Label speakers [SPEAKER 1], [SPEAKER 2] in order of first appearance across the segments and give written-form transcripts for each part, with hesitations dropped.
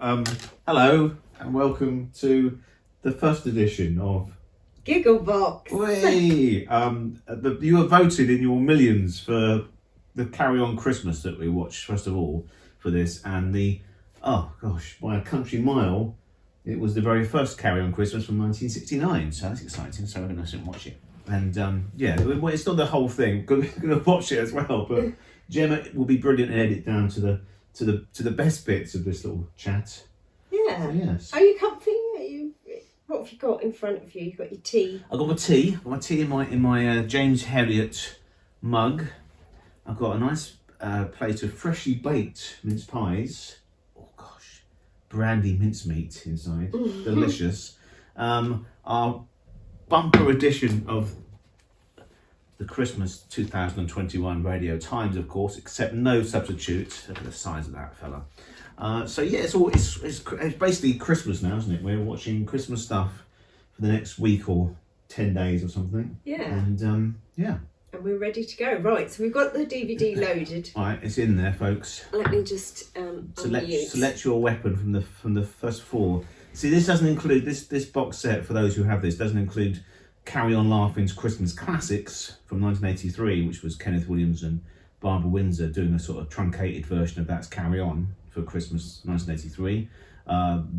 [SPEAKER 1] Hello and welcome to the first edition of
[SPEAKER 2] Giggle Box.
[SPEAKER 1] you were voted in your millions for the Carry On Christmas that we watched first of all for this, and by a country mile, it was the very first Carry On Christmas from 1969. So that's exciting. So we're going to sit and watch it, and it's not the whole thing. We're going to watch it as well, but Gemma will be brilliant and edit down to the best bits of this little chat.
[SPEAKER 2] Yeah.
[SPEAKER 1] So, yes.
[SPEAKER 2] Are you comfy? What have you got in front of you? You've got your tea.
[SPEAKER 1] I've got my tea. I've got my tea in my James Herriot mug. I've got a nice plate of freshly baked mince pies. Oh gosh, brandy mincemeat inside, delicious. Our bumper edition of the Christmas 2021 Radio Times, of course, except no substitute. Look at the size of that fella. It's basically Christmas now, isn't it? We're watching Christmas stuff for the next week or 10 days or something.
[SPEAKER 2] Yeah.
[SPEAKER 1] And
[SPEAKER 2] And we're ready to go. Right, so we've got the DVD loaded.
[SPEAKER 1] all right, it's in there, folks.
[SPEAKER 2] Let me just
[SPEAKER 1] Select your weapon from the first four. See, this doesn't include this box set. For those who have this, doesn't include Carry On Laughing's Christmas Classics from 1983, which was Kenneth Williams and Barbara Windsor doing a sort of truncated version of That's Carry On for Christmas 1983,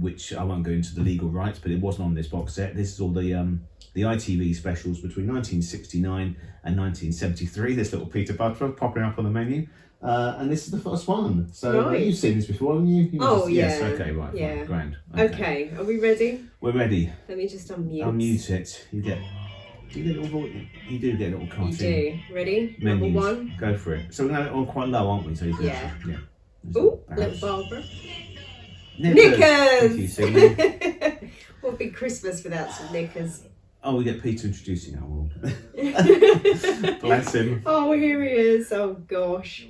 [SPEAKER 1] which I won't go into the legal rights, but it wasn't on this box set. This is all the ITV specials between 1969 and 1973. This little Peter Butter popping up on the menu, and this is the first one. So
[SPEAKER 2] right.
[SPEAKER 1] You've seen this before, haven't you? Yes. Okay. Right.
[SPEAKER 2] Yeah.
[SPEAKER 1] Fine, grand.
[SPEAKER 2] Okay, are we ready?
[SPEAKER 1] We're ready.
[SPEAKER 2] Let me just unmute.
[SPEAKER 1] Unmute it. You do get a little cartoon.
[SPEAKER 2] You do. Ready?
[SPEAKER 1] Menus.
[SPEAKER 2] Number one.
[SPEAKER 1] Go for it. So we're going on quite low, aren't we? So you can
[SPEAKER 2] Yeah.
[SPEAKER 1] Yeah.
[SPEAKER 2] Oh, little Barbara.
[SPEAKER 1] Knickers!
[SPEAKER 2] Knickers!
[SPEAKER 1] Thank you, Sydney.
[SPEAKER 2] What would be Christmas without some knickers?
[SPEAKER 1] Oh, we get Peter introducing our world. Bless him.
[SPEAKER 2] Oh, here he is. Oh, gosh.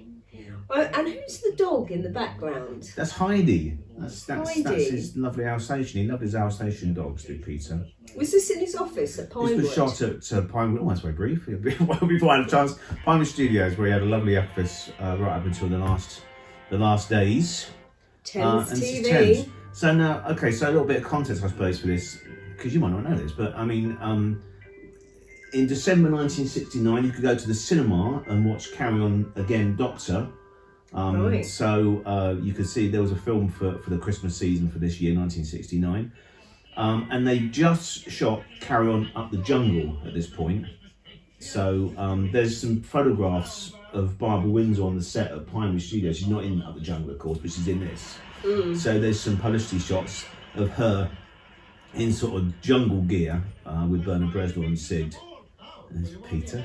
[SPEAKER 2] And who's the dog in the background?
[SPEAKER 1] That's Heidi. That's
[SPEAKER 2] Heidi.
[SPEAKER 1] his lovely Alsatian. He loved his Alsatian dogs, did Peter.
[SPEAKER 2] Was this in his office at Pinewood?
[SPEAKER 1] This was shot at Pinewood. Oh, that's very brief. Before I had a chance. Pinewood Studios, where he had a lovely office right up until the last days.
[SPEAKER 2] Thames
[SPEAKER 1] and
[SPEAKER 2] TV.
[SPEAKER 1] Thames. So now, okay, so a little bit of context, I suppose, for this, because you might not know this, but I mean, in December 1969, you could go to the cinema and watch Carry On Again, Doctor.
[SPEAKER 2] Right.
[SPEAKER 1] So you could see there was a film for the Christmas season for this year, 1969. And they just shot Carry On Up the Jungle at this point. So there's some photographs of Barbara Windsor on the set at Pinewood Studios. She's not in Up the Jungle, of course, but she's in this. So there's some publicity shots of her in sort of jungle gear with Bernard Breslaw and Sid. And there's Peter.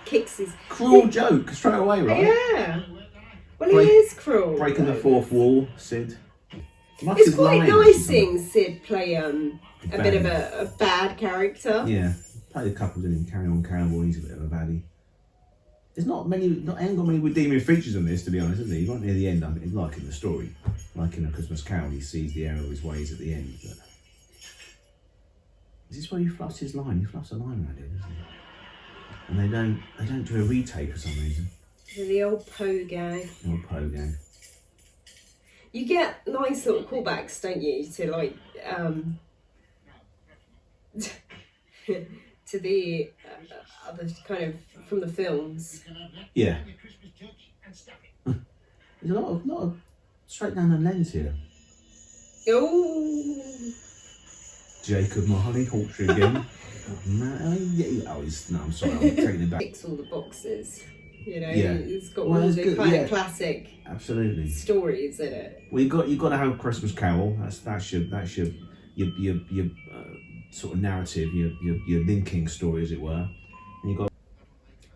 [SPEAKER 2] Kicks his...
[SPEAKER 1] Cruel joke, straight away, right?
[SPEAKER 2] Yeah. Well, he is cruel.
[SPEAKER 1] Breaking the fourth wall, Sid.
[SPEAKER 2] It's quite nice seeing Sid play a bit of a bad character.
[SPEAKER 1] Yeah. Played a couple in Carry On Cowboy, he's a bit of a baddie. There's ain't got many redeeming features on this, to be honest, is there? Right near the end, I mean, like in the story, like in A Christmas Carol, he sees the error of his ways at the end. But is this where he fluffs his line? He fluffs a line around it, doesn't he? And they don't do a retake for some reason.
[SPEAKER 2] The old Poe gag.
[SPEAKER 1] The old Poe gag.
[SPEAKER 2] You get nice little callbacks, don't you, to like to the other kind of from the films.
[SPEAKER 1] Yeah. There's a lot of straight down the lens here.
[SPEAKER 2] Oh.
[SPEAKER 1] Jacob Marley, Hawktree again. I'm sorry, I'm taking it back.
[SPEAKER 2] Ticks all the boxes, you know.
[SPEAKER 1] Yeah.
[SPEAKER 2] It's got all the kind of classic
[SPEAKER 1] absolutely
[SPEAKER 2] stories in it.
[SPEAKER 1] Well, you got to have a Christmas Carol. That's your sort of narrative, your linking story, as it were. And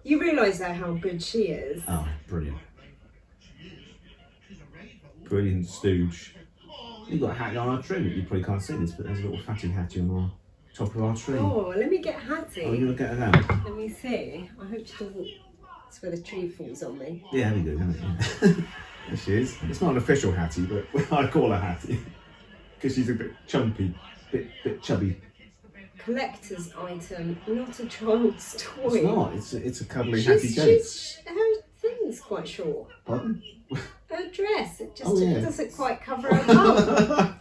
[SPEAKER 2] you realise though how good she is.
[SPEAKER 1] Oh, brilliant! Brilliant stooge. You've got a hat on our tree. You probably can't see this, but there's a little fatty hattie on our top of our tree.
[SPEAKER 2] Oh, let me get Hattie.
[SPEAKER 1] Oh, you're gonna get her down.
[SPEAKER 2] Let me see. I hope she doesn't. It's where the tree falls on me.
[SPEAKER 1] Yeah, there we go. There she is. It's not an official Hattie, but I call her Hattie because she's a bit chumpy, bit chubby.
[SPEAKER 2] Collector's item, not a child's toy.
[SPEAKER 1] It's not. It's a cuddly Hattie Gates.
[SPEAKER 2] Her thing's quite short.
[SPEAKER 1] Pardon?
[SPEAKER 2] Her dress, it just
[SPEAKER 1] Oh, yeah.
[SPEAKER 2] doesn't quite cover her bum.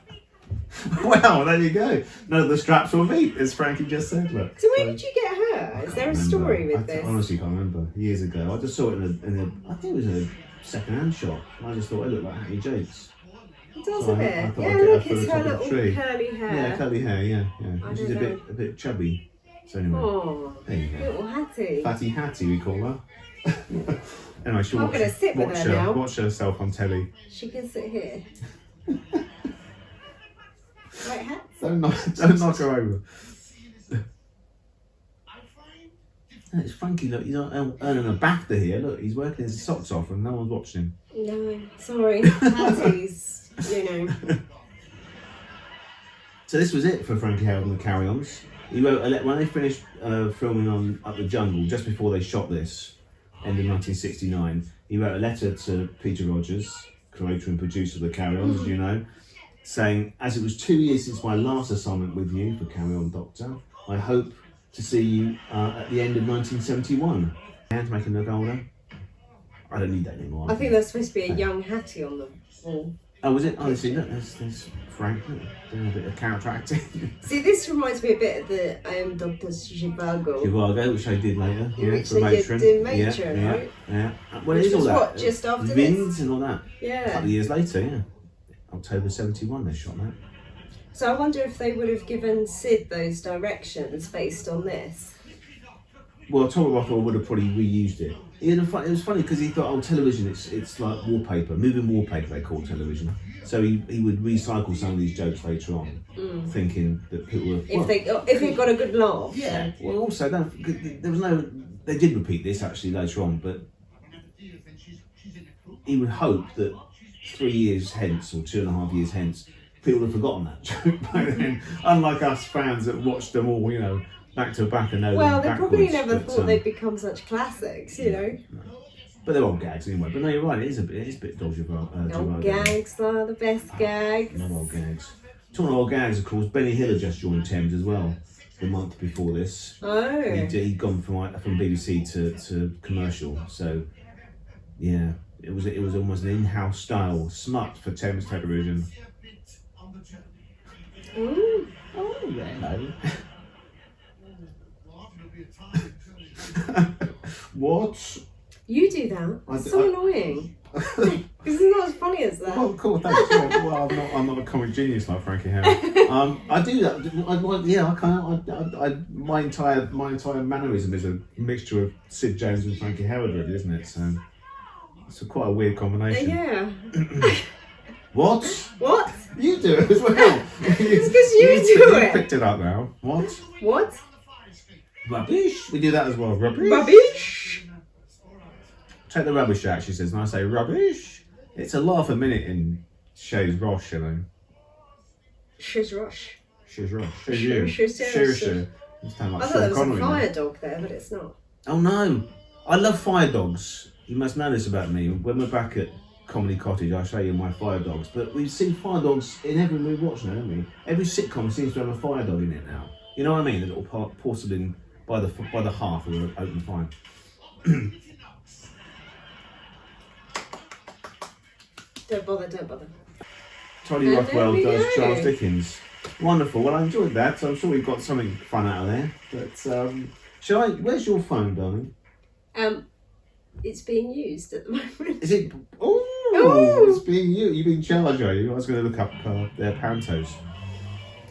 [SPEAKER 1] Well, there you go. None of the straps will meet, as Frankie just said. Look.
[SPEAKER 2] So where did you get her? Is there a story with this?
[SPEAKER 1] I honestly can't remember. Years ago, I just saw it in a I think it was a second-hand shop. I just thought it looked like Hattie Jokes.
[SPEAKER 2] It does
[SPEAKER 1] So
[SPEAKER 2] a
[SPEAKER 1] I
[SPEAKER 2] bit.
[SPEAKER 1] thought
[SPEAKER 2] Yeah,
[SPEAKER 1] I'd get her
[SPEAKER 2] look,
[SPEAKER 1] for
[SPEAKER 2] it's
[SPEAKER 1] the
[SPEAKER 2] her
[SPEAKER 1] top of the
[SPEAKER 2] little
[SPEAKER 1] tree.
[SPEAKER 2] curly hair.
[SPEAKER 1] Yeah, curly hair. Yeah.
[SPEAKER 2] I
[SPEAKER 1] She's
[SPEAKER 2] don't
[SPEAKER 1] a bit chubby. So anyway,
[SPEAKER 2] Oh,
[SPEAKER 1] there you go.
[SPEAKER 2] little Hattie.
[SPEAKER 1] Fatty Hattie, we call her. Anyway, she'll
[SPEAKER 2] I'm gonna sit with her now.
[SPEAKER 1] watch herself on telly.
[SPEAKER 2] She can sit here. Right, Hat?
[SPEAKER 1] Don't knock her over. It's Frankie, look, he's not earning a BAFTA here. Look, he's working his socks off and no one's watching him.
[SPEAKER 2] No, sorry. Hattie's,
[SPEAKER 1] So this was it for Frankie Harold and the Carry-Ons. He wrote when they finished filming on Up the Jungle, just before they shot this, end of 1969, he wrote a letter to Peter Rogers, creator and producer of the Carry-Ons, as you know, saying, as it was 2 years since my last assignment with you for Carry On Doctor, I hope to see you at the end of 1971. And to make him look older. I don't need that anymore.
[SPEAKER 2] I think there's supposed to be a young Hattie on the wall.
[SPEAKER 1] Oh, was it? Oh, see, look, there's Frank doing a bit of character acting.
[SPEAKER 2] See, this reminds me a bit of the I Am Dr. Zhivago.
[SPEAKER 1] Zhivago, which I did later.
[SPEAKER 2] Which
[SPEAKER 1] for
[SPEAKER 2] they
[SPEAKER 1] Matron.
[SPEAKER 2] did in Matron,
[SPEAKER 1] yeah,
[SPEAKER 2] right?
[SPEAKER 1] Yeah. Well,
[SPEAKER 2] Which
[SPEAKER 1] it is all
[SPEAKER 2] was
[SPEAKER 1] that.
[SPEAKER 2] what, just after
[SPEAKER 1] Vinds
[SPEAKER 2] this?
[SPEAKER 1] and all that. A
[SPEAKER 2] Yeah.
[SPEAKER 1] couple of years later, yeah. October 71 they shot that.
[SPEAKER 2] So I wonder if they would have given Sid those directions based on this.
[SPEAKER 1] Well, Tom Rockwell would have probably reused it. It was funny because he thought, oh, television, it's like wallpaper, moving wallpaper they call television. So he would recycle some of these jokes later on, thinking that people were...
[SPEAKER 2] If it got a good laugh.
[SPEAKER 1] Yeah, well also, they did repeat this actually later on, but he would hope that 3 years hence, or 2.5 years hence, people have forgotten that joke by then. Unlike us fans that watched them all, back to back and know
[SPEAKER 2] Well,
[SPEAKER 1] them
[SPEAKER 2] they probably
[SPEAKER 1] backwards,
[SPEAKER 2] never
[SPEAKER 1] but,
[SPEAKER 2] thought they'd become such classics,
[SPEAKER 1] But they're old gags anyway. But no, you're right. It is a bit dodgy.
[SPEAKER 2] Old gags are the best gags.
[SPEAKER 1] Not old gags. Talking of old gags, of course, Benny Hill had just joined Thames as well. The month before this,
[SPEAKER 2] Oh.
[SPEAKER 1] he'd gone from BBC to commercial. So yeah, it was almost an in-house style smut for Thames Television.
[SPEAKER 2] Ooh.
[SPEAKER 1] Oh, hello. What?
[SPEAKER 2] You do that. It's so annoying. Because it's not as funny as that.
[SPEAKER 1] Oh, cool. Thanks. Yeah, well, I'm not a comic genius like Frankie Harris. I do that. I can't. My entire mannerism is a mixture of Sid Jones and Frankie Howard, really, isn't it? So it's quite a weird combination.
[SPEAKER 2] Yeah.
[SPEAKER 1] What?
[SPEAKER 2] What?
[SPEAKER 1] You do it as well.
[SPEAKER 2] It's because you do
[SPEAKER 1] You
[SPEAKER 2] it.
[SPEAKER 1] picked it up now. What?
[SPEAKER 2] What?
[SPEAKER 1] Rubbish. We do that as well. Rubbish.
[SPEAKER 2] Rubbish.
[SPEAKER 1] Take the rubbish out, she says, and I say rubbish. It's a laugh a minute in Shays Rosh,
[SPEAKER 2] Shiz rush.
[SPEAKER 1] Shays Rosh.
[SPEAKER 2] Sure.
[SPEAKER 1] You sound
[SPEAKER 2] I
[SPEAKER 1] like
[SPEAKER 2] thought
[SPEAKER 1] Sean
[SPEAKER 2] there was
[SPEAKER 1] Connery
[SPEAKER 2] a
[SPEAKER 1] now.
[SPEAKER 2] fire dog there, but it's not.
[SPEAKER 1] Oh no, I love fire dogs. You must know this about me. When we're back at Comedy Cottage, I'll show you my fire dogs. But we've seen fire dogs in every movie we watch now, haven't we? Every sitcom seems to have a fire dog in it now. You know what I mean? The little porcelain by the hearth with an open fire.
[SPEAKER 2] Don't bother.
[SPEAKER 1] Tony
[SPEAKER 2] And
[SPEAKER 1] Rothwell
[SPEAKER 2] there we
[SPEAKER 1] does
[SPEAKER 2] go.
[SPEAKER 1] Charles Dickens. Wonderful. Well, I enjoyed that. So I'm sure we've got something fun out of there. But where's your phone, darling?
[SPEAKER 2] It's being used at the moment.
[SPEAKER 1] Is it? Oh,
[SPEAKER 2] Ooh.
[SPEAKER 1] it's being you. You've been charged, are you? I was going to look up their Pantos.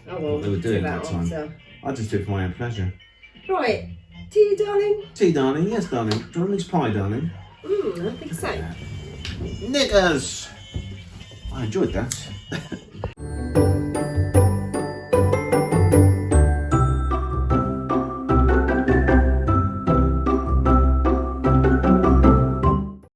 [SPEAKER 2] Oh well,
[SPEAKER 1] What they were doing
[SPEAKER 2] do
[SPEAKER 1] at that time.
[SPEAKER 2] after.
[SPEAKER 1] I just do it for my own pleasure.
[SPEAKER 2] Right, tea, darling.
[SPEAKER 1] Tea, darling. Yes, darling. Do you want a mince pie, darling?
[SPEAKER 2] I think so.
[SPEAKER 1] Niggers! I enjoyed that.